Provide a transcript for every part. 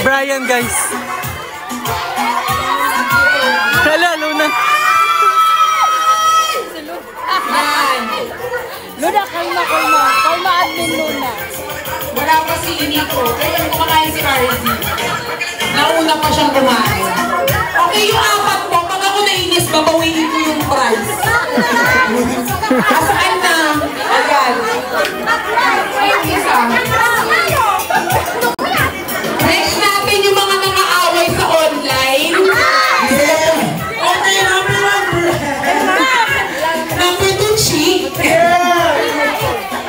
Brian, guys. Hala, Luna. Luna, kalma. Kalma admin, Luna. Wala pa si Nico. Kaya kumakain si Cardi. Nauna pa siyang kumain. Okay, yung apat mo, pag ako nainis, babawiin ko yung price. Asaan na? Ayan. Ayun isa. Next natin yung mga nangaaway sa online. Okay, number 2, Chic.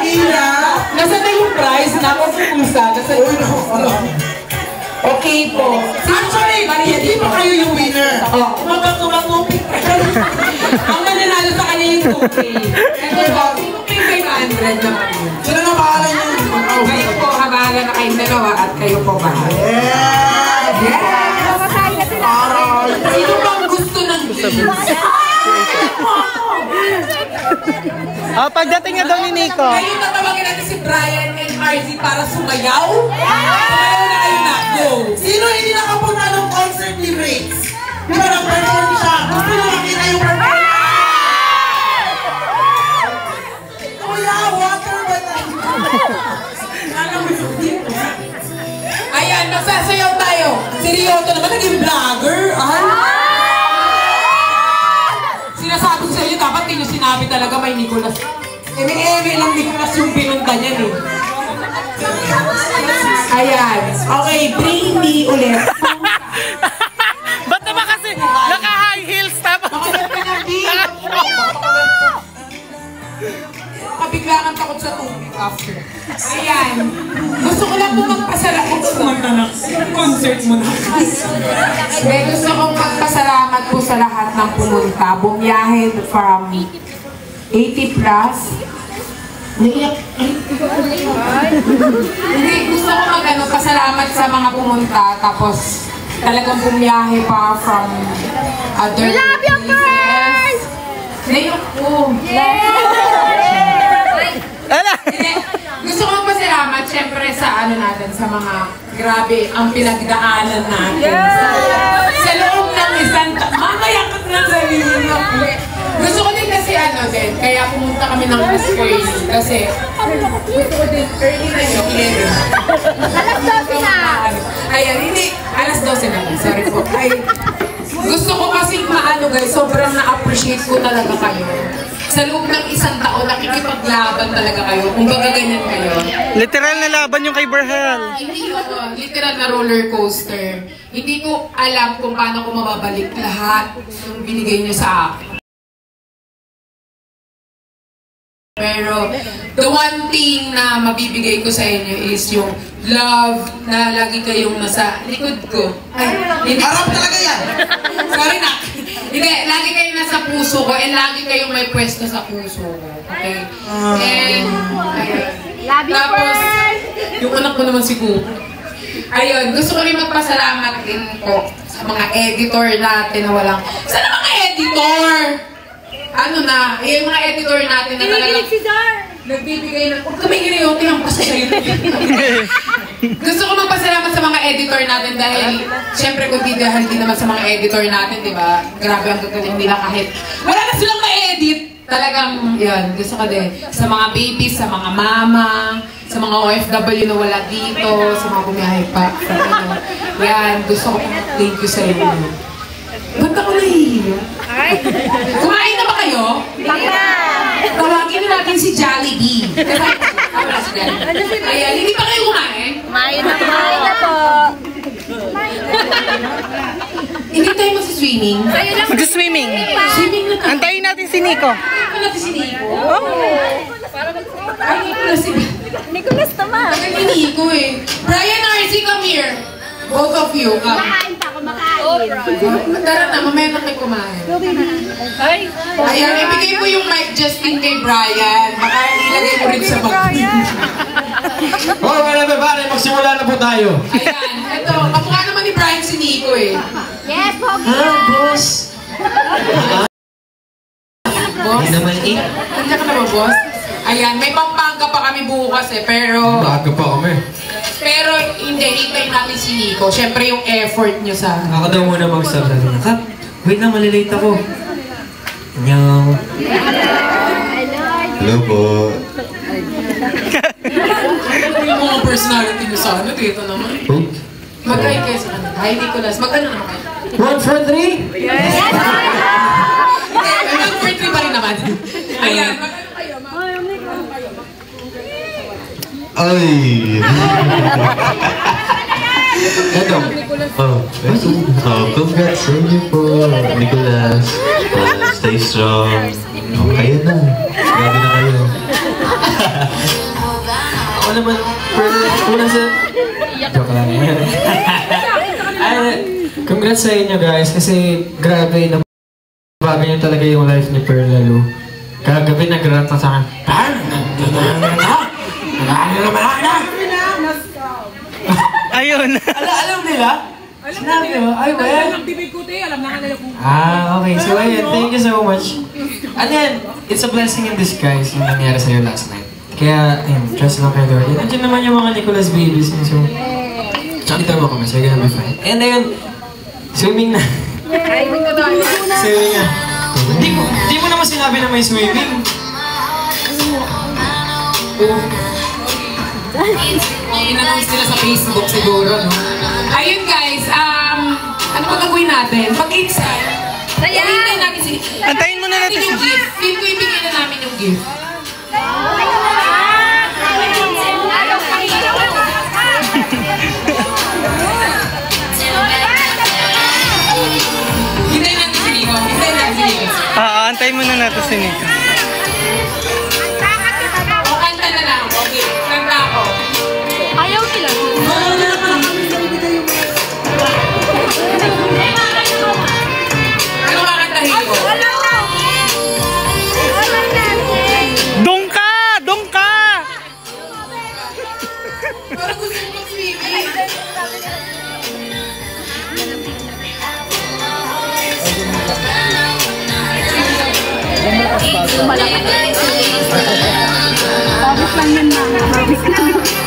Ira. Nasaan na yung prize? Nakapulsa. Nasaan yung okay po. Actually, hindi pa kayo yung winner. Tumagupit. Ang mananalo sa kanya yung 2K. Ito ba? Sino po yung 500 naman yun? Sino na bahala niyo? Kayo po, bahala na kayong dalawa at kayo po bahala. Yes! Sino bang gusto ng games? Pagdating nga daw ni Nico. Ngayon tatawagin natin si Brian and RZ para sumayaw. Sumayaw na kayo na. Go! Sino hindi nakapunta ng concert ni Riggs? Di ba nag-perform siya? Gusto nyo makita yung perform? Kuya, water ba tayo? Ayan, magsasayaw tayo. Si Ryoto naman naging vlogger. Sinasabi ko sa inyo, dapat hindi nyo sinabi talaga may Nicolas. Eme lang Nicolas yung pinunta niyan eh. Ayan. Okay, bring me ulit. Ba't naman kasi naka-high heels tapos? Kabigla kang takot sa tubig after. Ayan. Gusto ko lang po magpasalamat sa concert mo na. Gusto kong magpasalamat po sa lahat ng pumunta. Bumiyahe from 80 plus. Hindi, gusto ko pasalamat sa mga pumunta. Tapos talagang bumiyahe pa from other places. We love you first! Ngayon po. Gusto ko magpasalamat syempre sa natin, sa mga grabe ang pinagdaanan natin. Sa loob ng isang mamaya ka na sabihin mo. Gusto ko din kasi din, kaya pumunta kami ng Miss Early. Kasi gusto ko din early na yung 11. Alas 12 na! Ayan, hindi. Alas 12 na. Sorry po. Ay, gusto ko kasing guys, sobrang na-appreciate ko talaga kayo. Sa loob ng isang taon, nakikipaglaban talaga kayo. Kung baga ganyan kayo. Literal na laban yung kay Berhel. Hindi yun, literal na roller coaster. Hindi ko alam kung paano ko mababalik lahat yung binigay niyo sa akin. Pero, the one thing na mabibigay ko sa inyo is yung love na lagi kayong nasa likod ko. Ay, hindi. Harap talaga yan! Sorry na. Hindi, lagi kayong nasa puso ko and lagi kayong may pwesto sa puso ko. Okay? And, ayun. Tapos, yung anak ko naman si Kuko. Ayun, gusto ko rin magpasalamat din po sa mga editor natin na walang... Sana mga editor? Yung mga editor natin na talagang nagbibigay ng... Huwag kami ginayote ang pasayay. Gusto ko magpasalamat sa mga editor natin dahil syempre kung di dahil din naman sa mga editor natin, di ba? Grabe ang gagaling nila kahit wala na silang ma-edit. Talagang, yan, gusto ko din. Sa mga babies, sa mga mama, sa mga OFW na wala dito, sa mga bumiyahe pa. Yan, gusto ko thank you sa inyo. Ba't ako nahihiyo? Kumain na ba kayo? Tawagin na natin si Jollibee. Ayan, hindi pa kayo kumain? Kumain na po. Hindi tayo magsiswimming. Mag-swimming. Swimming na tayo. Antayin natin si Nico. Antayin natin si Nico. Ay, Nicolas naman. Ang Nico eh. Brian, RZ, come here. Both of you, come. Makain pa ako, makain. Tara na, mamaya na kayo kumain. Ayan, ibigay mo yung mic just in kay Brian. Baka ilagay mo rin sa bag. Okay na ba, magsimula na po tayo. Ayan, ito. Kamukha naman ni Brian si Nico eh. Yes, Pogi. Boss. Boss? Hindi naman eh. Nandiyan ka na ba, boss? Ayan, may Pampanga pa kami bukas eh, pero... Maaga pa kami. Pero hindi, hintayin natin si Nico. Siyempre yung effort niyo sa... Ako daw muna mag-stop sa akin. Kap, wait lang, malilate ako. Nyaw. Hello po. Yung mga personality niyo sa ano, dito naman. Mag-hi kayo sa kanila. Hi, Nicolas. Mag-ano naman kayo? 1, 4, 3? Yes! 1, 4, 3 pa rin naman. Ayan, mag-ano kayo? Ay! Eto. Congrats sa inyo po, Nicolas. Stay strong. Kayo na. Grabe na kayo. Ako naman, una sa... Joke lang. Congrats sa inyo guys, kasi grabe na bago niyo talaga yung life ni Pearl Lalo. Kagabi nag-rant na sa akin. Ayun. Alam nila? Sinabi mo? Ay, well. Okay. So, ayun. Thank you so much. And then, it's a blessing in disguise yung nangyari sa'yo last night. Kaya, ayun, trust lang kayo Lord. And nandiyan naman yung mga Nicolas babies niyo. So, tsakita mo kami. So, you're gonna be fine. And ayun, swimming na. Swimming na. Di mo naman sinabi na may swimming. In-announce nila sa Facebook siguro, no? Ayun guys, ano pa gagawin natin? Pag-inside, hintayin natin si... Antayin mo na natin yung si... gift. Feel ko ibigay na namin yung gift. Hintayin natin si Nico. Hintayin natin si Nico. Antayin mo na natin si Nico. O, kanta na lang. Okay, kanta ako. Ayaw nila. Ano kakantahin ko? Dong ka! Dong ka! Parang gusto ko mag-swimming.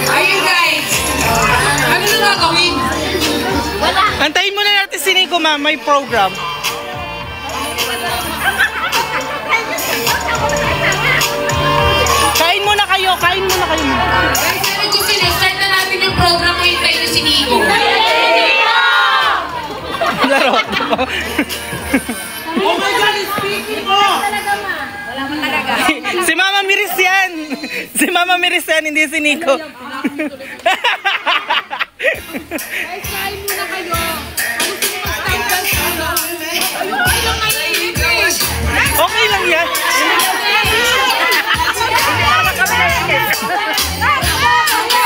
Ayun guys! Ano na gagawin? Antayin mo na natin si Nico, ma'am. May program. Kain muna kayo. Kain muna kayo. Guys, ano gusto nyo? Start na natin yung program ko yung tayo si Nico. Laro. Oh my God, it's speaking mo! Si Mama Miris yan. Si Mama Miris yan, hindi si Nico. Guys, kain muna kayo. Okay lang yan.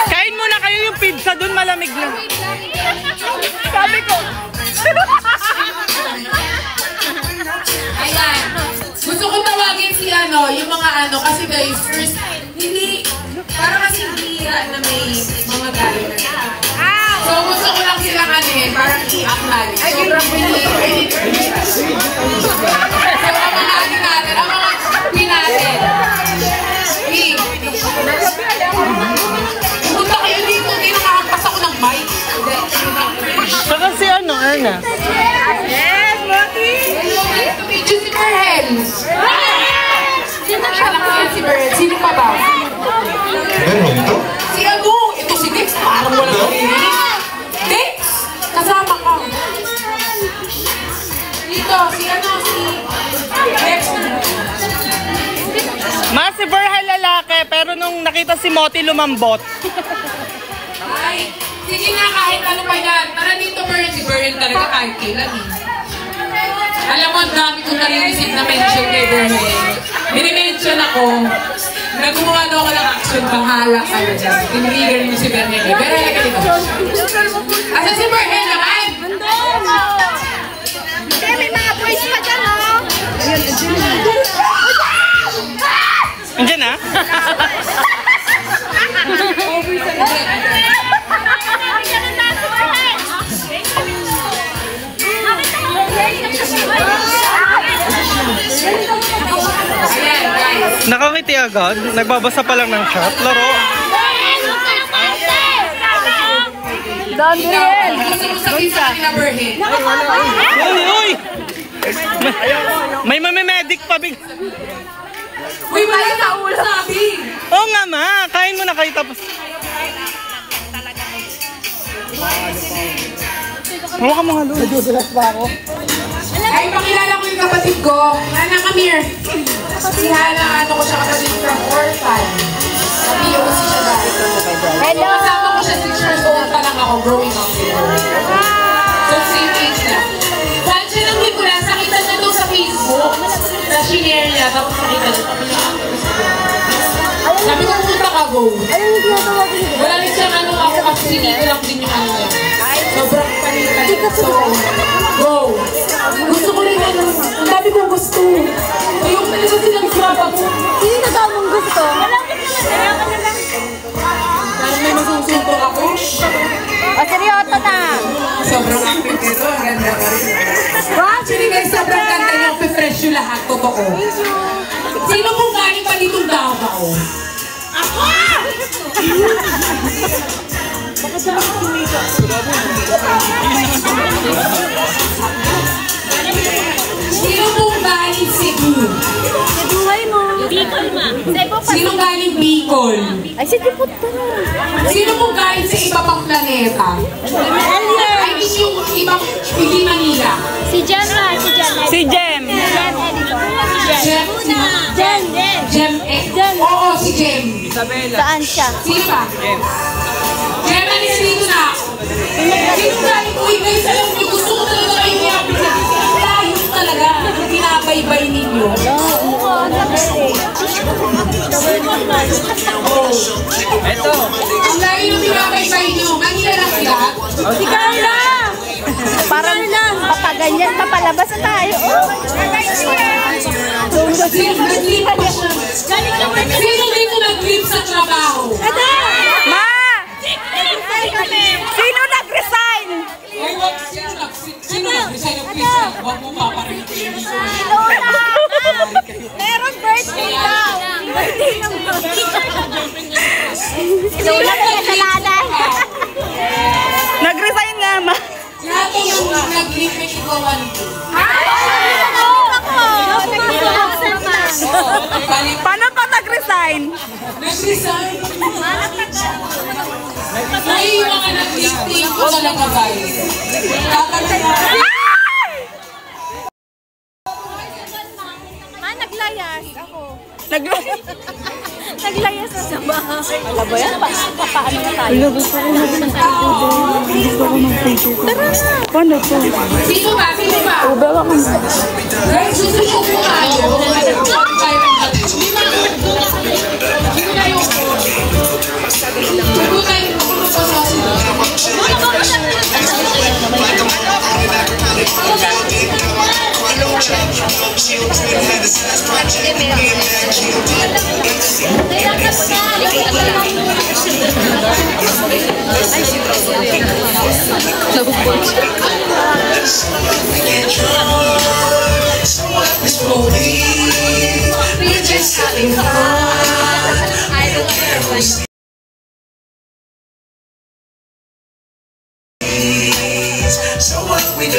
Kain muna kayo yung pizza dun, malamig na. Sabi ko. Ayan. Gusto ko tawagin si yung mga kasi guys, first, hindi, parang kasi hira na may mga galing na. So gusto ko lang silang parang i-acknowledge. Sobrang pinili. So ang mga natin, ang mga pinatin. Punta kayo dito, hindi nakakapas ako ng mic. Saka si Erna. Yes, Moti! Si Berhel. Si Berhel. Sino pa ba? Meron ito? Si ito si Dex. Parang wala narinig. Dex! Kasama ka. Dito, si Dex. Mas si Berhel lalaki, pero nung nakita si Moti lumambot. Ay, sige na kahit ano pa yan. Tara dito, Berhel. Si Berhel talaga kahit kailan eh. Alam mo, ang dami kong nare-receive na mention kay Berhel. Mini-mention ako. Nagumuha daw ako ng action, bahala ka na dyan. Tiniligan mo si Berhel. Berhel, ka dito. Asa si Berhel naman? Kaya may mga boys pa dyan, oh! Andiyan na? Ayan, guys. Nakangiti agad. Nagbabasa pa lang ng chat. Laro. Daniel! Gusto mo sabihin sa akin na Berhen? Uy! May mamimedic pa big. Uy, mali sa ulo sabi! Oo nga ma, kain mo na kayo tapos. Hawa ka mga lulu. Nadudulas pa ako. Ay, pakilala ko yung kapatid ko. Hana, come here. Si Hana, ano ko siya kapatid from orphan. Sabi yung kasi siya dati. Hello! Kasama ko siya 6 years old pa lang ako, growing up. So, same age na. Saan siya nang Nicolas? Nakita niya doon sa Facebook. Na-share niya, tapos nakita niya. Sabi ko, punta ka, go. Wala rin siyang ano ako kasi sinito lang din yung ano niya. Sobrang palit. So, go. Gusto ko rin ano. Ang dami kong gusto. Ayoko talaga silang graba ko. Sino na daw mong gusto? Parang may masusuntok ako. O, seryoso na! Sobrang active nito. Ang ganda ka rin. Actually guys, sobrang ganda niyo. Pe-fresh yung lahat. Totoo. Sino pong galing pa ditong Davao? Ako! Sino pong galing Cebu? Buhay mo! Bicol ma! Sino galing Bicol? Ay, si Tipot pa na! Sino pong galing sa iba pang planeta? Ay, yung ibang, hindi Manila. Si Jem na! Si Jem! Si Jem. Jem editor! Jem, Jem! Jem! Jem, oo, si Jem. Saan siya? Sino pa? Jem, alis dito na. Sino galing ko? Guys, alam niyo, gusto ko talaga kayo i-appreciate. Layo talaga. Pinabaybay ninyo. Eto. Ang layo ng pinabaybay niyo. Manila lang sila. Si Carla! Parang papaganyan, papalabas na tayo. Sino dito nag-leave sa trabaho? Ma! Sino nag-resign? Ay, wag, sino nag-resign ng resign? Huwag mo paparinig. Meron birthday daw! Birthday ng Lola na kasalanan! Nag-resign nga ma. Lahat yung nag-leave may ikawan ko. Paano pa nag-resign? Nag-resign? Ay, yung mga nag-leave ko talaga guys. Tatalaga. Naglayas ako. Naglayas na sa bahay. Alam ba yan? Papaano na tayo? Gusto ko mag-picture. Tara na. Paano to? Sino ba? Sino ba? Ubawa ko. Guys, susunod po tayo. Sino na yung tugo tayo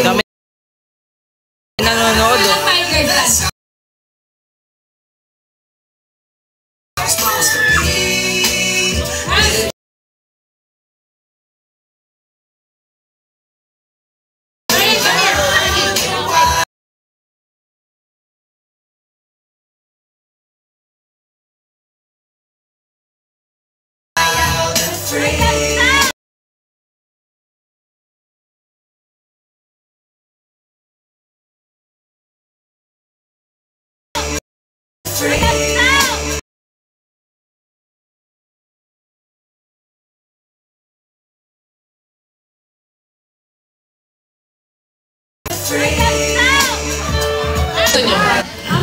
Dami nanonood.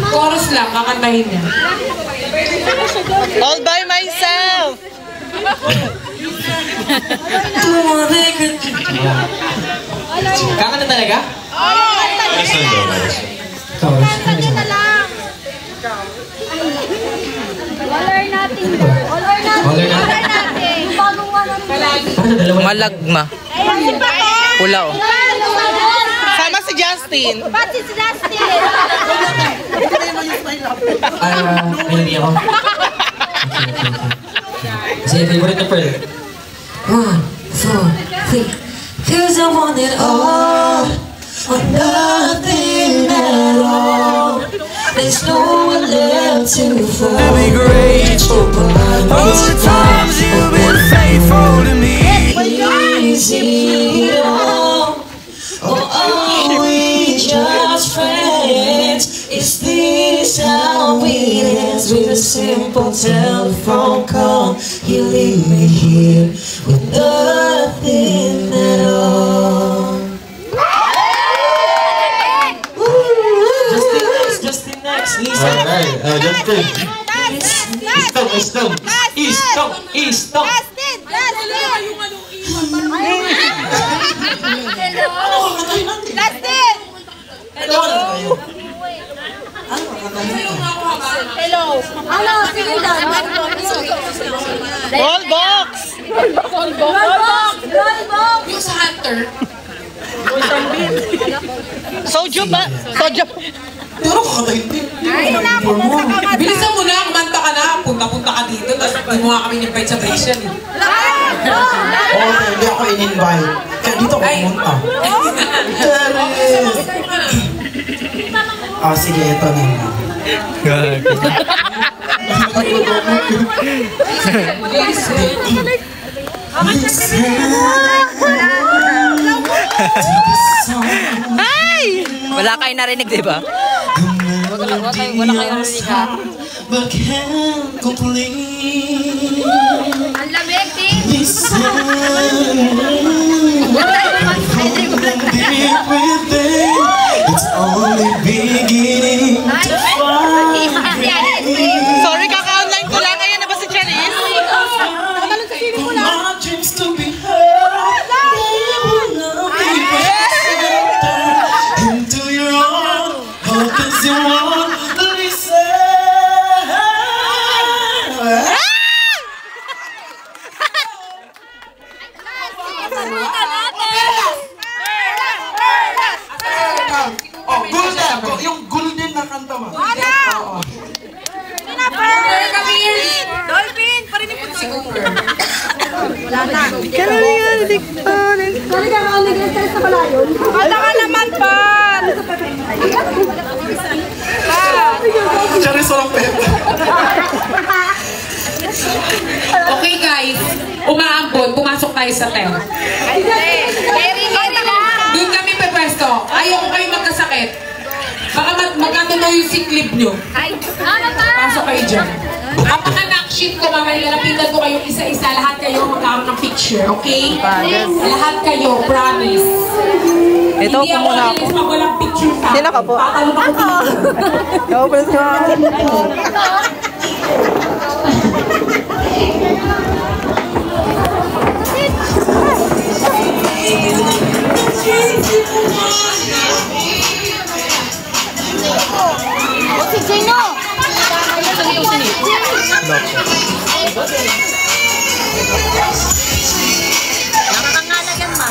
Chorus lang, kakantahin niya. All by myself. Kakanta talaga? Kanya na lang. All or nothing. All or nothing. All or nothing. Bagong one. Malagma. Ayan si Pato. Pula oh. Sama si Justin. Ba't si Justin? Hindi ako. Kasi favorite na Pearl. 1, 2, 3. 'Cause I want it all or nothing at all. There's no one left to fall. Be grateful for all the times you've been faithful to me. Easy all, or are we just friends? Is this how it ends? With a simple telephone call, you leave me here with nothing at all. Justin next, Lisa. Alright, Justin. Stop. Justin! Hello! Ano? Sige lang. Roll box! Yung sa Hunter. Soju ba? Soju. Pero kakatayin. Bilisan mo na, kumanta ka na. Punta-punta ka dito, tapos hindi mo nga kami invite sa Asian. Oo, hindi ako in-invite. Kaya dito ako pumunta. Sige, ito na. Ay! Wala kayo narinig, di ba? Wala kayo narinig ha? But can't complete Ang lamig, Tim! this deep within. It's only beginning to find. Sorry, kaka-online ko lang. Ayan na ba si Cherise? For my dreams to be heard, they will not be better. Into your own, hope is your own. Listen. Oh, golden! Yung golden na kanta mo. Dolphin! Parinig mo si Cooper. Wala na. Sorry ka kauligay tayo sa malayon. Kala ka naman, Pan! Charis walang peta. Okay guys, umaambon, pumasok tayo sa tent. Doon kami pepwesto. Ayoko kayo magkasakit. Baka magkatunaw yung sick leave nyo. Pasok kayo dyan. Ang mga knock-sheet ko, mamaya lalapitan ko kayong isa-isa. Lahat kayo magkakaroon ng picture, okay? Lahat kayo, promise. Ito, Hindi ako kumuna ako. alis pag walang picture sa Sino ka po? Tatalon ako. Ako po siya. Si Gino! Nakakangalagan, ma.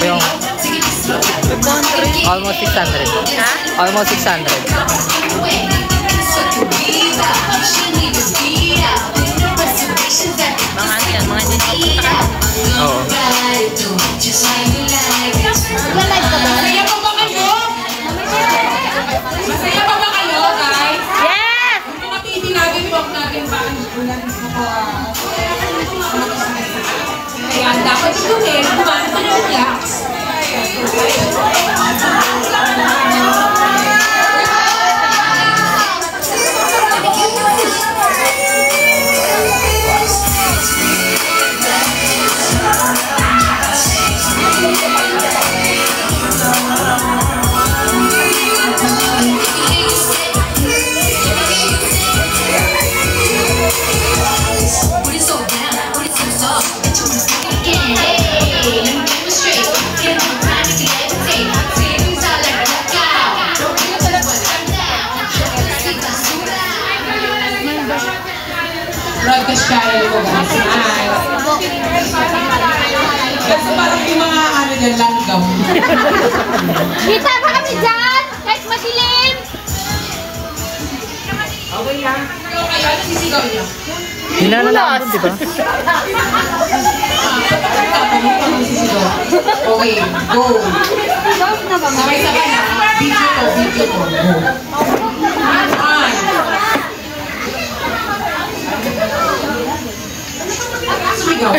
Yung almost 600. Almost 600. Mga ano yan, mga hindi na Oo. Nag-live ka ba? Masaya pa ba kayo? Masaya pa ba kayo, guys? Yes! Yung mga TV natin, huwag natin ba? Kaya dapat ito eh, kumana ka na relax. channel ko, guys. Kasi parang yung mga ano dyan, langgam. Kita ba kami dyan? Kahit madilim. Okay lang. Pero kayo, ano sisigaw niyo? Hinanalambot, di ba? Okay, go. Sabay-sabay na. Video ko, video ko. One. Sumigaw.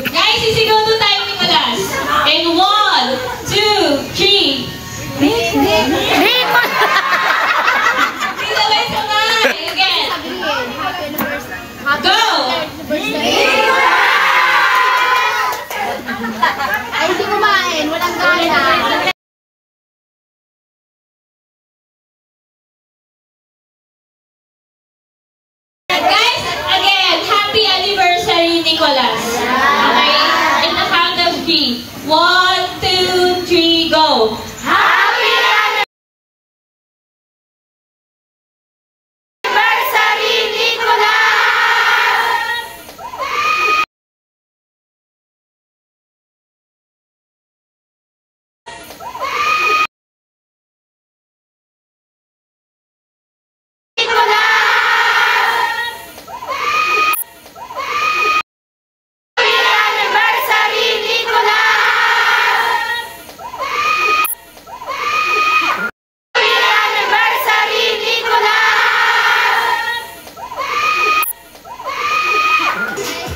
Guys, sisigaw to tayo, Nicolas. And 1, 2, 3. Sabay-sabay. Again. Go! Ay, hindi kumain. Walang gana. Guys, again, happy anniversary, Nicolas. Okay? In the count of 3. 1, 2, 3, go!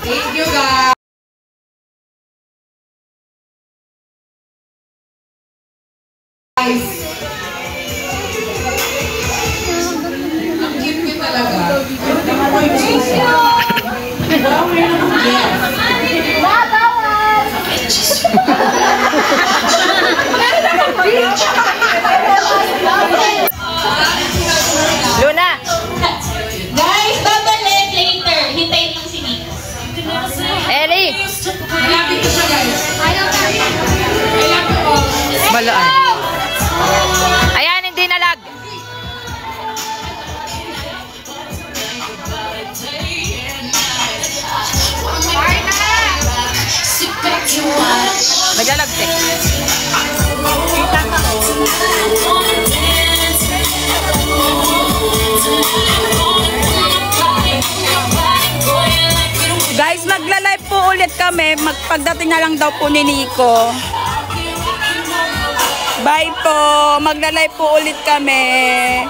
Thank you, guys. Ang cute ko talaga. Wow, meron akong yes. Luna! Guys, babalik later. Hintayin lang si Nico. Ellie! Malapit ko siya, guys. Malapit ko. Malaan. Ayan, hindi nalag. Naglalagtik. Guys, magla-live po ulit kami. Pagdating na lang daw po ni Nico. Bye po. Magla-live po ulit kami.